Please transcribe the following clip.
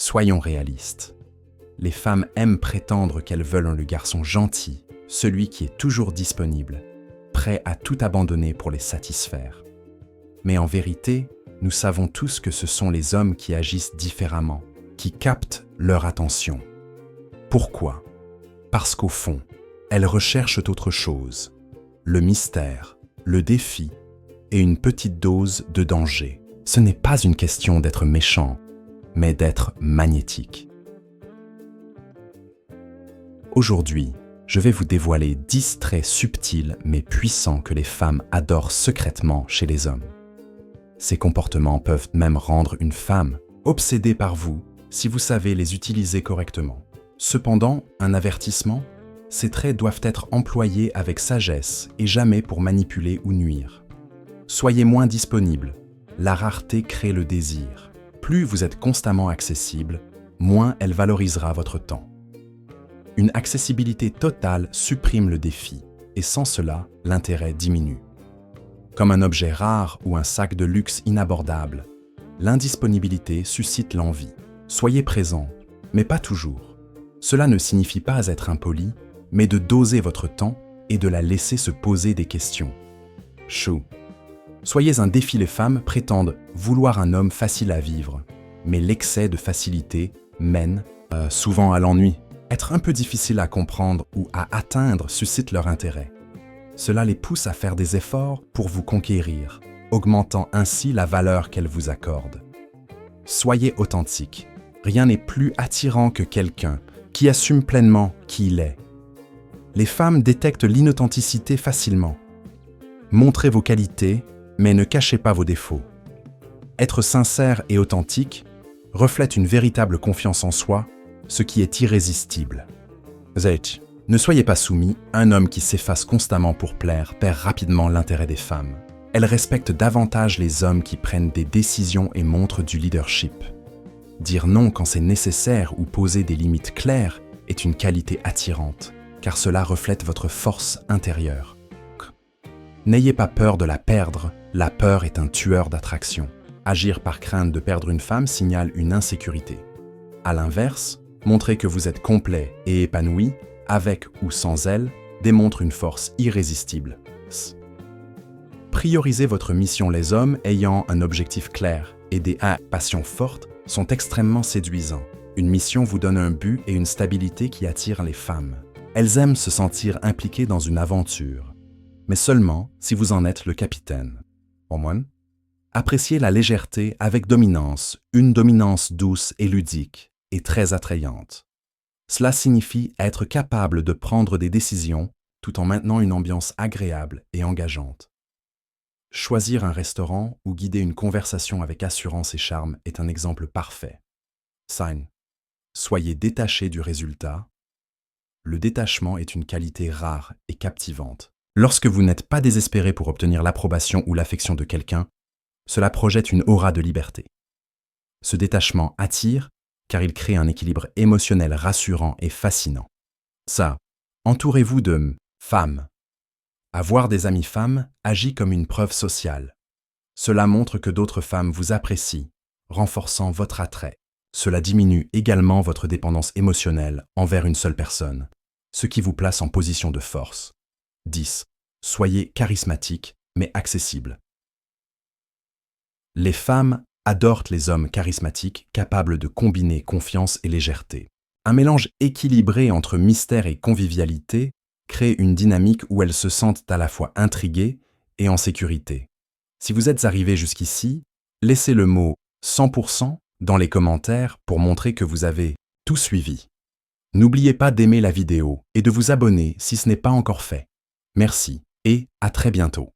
Soyons réalistes. Les femmes aiment prétendre qu'elles veulent le garçon gentil, celui qui est toujours disponible, prêt à tout abandonner pour les satisfaire. Mais en vérité, nous savons tous que ce sont les hommes qui agissent différemment, qui captent leur attention. Pourquoi ? Parce qu'au fond, elles recherchent autre chose, le mystère, le défi et une petite dose de danger. Ce n'est pas une question d'être méchant, mais d'être magnétique. Aujourd'hui, je vais vous dévoiler 10 traits subtils mais puissants que les femmes adorent secrètement chez les hommes. Ces comportements peuvent même rendre une femme obsédée par vous si vous savez les utiliser correctement. Cependant, un avertissement, ces traits doivent être employés avec sagesse et jamais pour manipuler ou nuire. Soyez moins disponible. La rareté crée le désir. Plus vous êtes constamment accessible, moins elle valorisera votre temps. Une accessibilité totale supprime le défi, et sans cela, l'intérêt diminue. Comme un objet rare ou un sac de luxe inabordable, l'indisponibilité suscite l'envie. Soyez présent, mais pas toujours. Cela ne signifie pas être impoli, mais de doser votre temps et de la laisser se poser des questions. Chou. Soyez un défi. Les femmes prétendent vouloir un homme facile à vivre, mais l'excès de facilité mène souvent à l'ennui. Être un peu difficile à comprendre ou à atteindre suscite leur intérêt. Cela les pousse à faire des efforts pour vous conquérir, augmentant ainsi la valeur qu'elles vous accordent. Soyez authentique. Rien n'est plus attirant que quelqu'un qui assume pleinement qui il est. Les femmes détectent l'inauthenticité facilement. Montrez vos qualités, mais ne cachez pas vos défauts. Être sincère et authentique reflète une véritable confiance en soi, ce qui est irrésistible. Zait, ne soyez pas soumis, un homme qui s'efface constamment pour plaire perd rapidement l'intérêt des femmes. Elles respectent davantage les hommes qui prennent des décisions et montrent du leadership. Dire non quand c'est nécessaire ou poser des limites claires est une qualité attirante, car cela reflète votre force intérieure. N'ayez pas peur de la perdre, la peur est un tueur d'attraction. Agir par crainte de perdre une femme signale une insécurité. À l'inverse, montrer que vous êtes complet et épanoui, avec ou sans elle, démontre une force irrésistible. Priorisez votre mission. Les hommes ayant un objectif clair et des passions fortes sont extrêmement séduisants. Une mission vous donne un but et une stabilité qui attirent les femmes. Elles aiment se sentir impliquées dans une aventure, mais seulement si vous en êtes le capitaine. Au moins, appréciez la légèreté avec dominance, une dominance douce et ludique, et très attrayante. Cela signifie être capable de prendre des décisions tout en maintenant une ambiance agréable et engageante. Choisir un restaurant ou guider une conversation avec assurance et charme est un exemple parfait. Sign. Soyez détaché du résultat. Le détachement est une qualité rare et captivante. Lorsque vous n'êtes pas désespéré pour obtenir l'approbation ou l'affection de quelqu'un, cela projette une aura de liberté. Ce détachement attire car il crée un équilibre émotionnel rassurant et fascinant. Ça, entourez-vous de femmes. Avoir des amies femmes agit comme une preuve sociale. Cela montre que d'autres femmes vous apprécient, renforçant votre attrait. Cela diminue également votre dépendance émotionnelle envers une seule personne, ce qui vous place en position de force. 10. Soyez charismatique, mais accessible. Les femmes adorent les hommes charismatiques capables de combiner confiance et légèreté. Un mélange équilibré entre mystère et convivialité crée une dynamique où elles se sentent à la fois intriguées et en sécurité. Si vous êtes arrivé jusqu'ici, laissez le mot 100% dans les commentaires pour montrer que vous avez tout suivi. N'oubliez pas d'aimer la vidéo et de vous abonner si ce n'est pas encore fait. Merci et à très bientôt.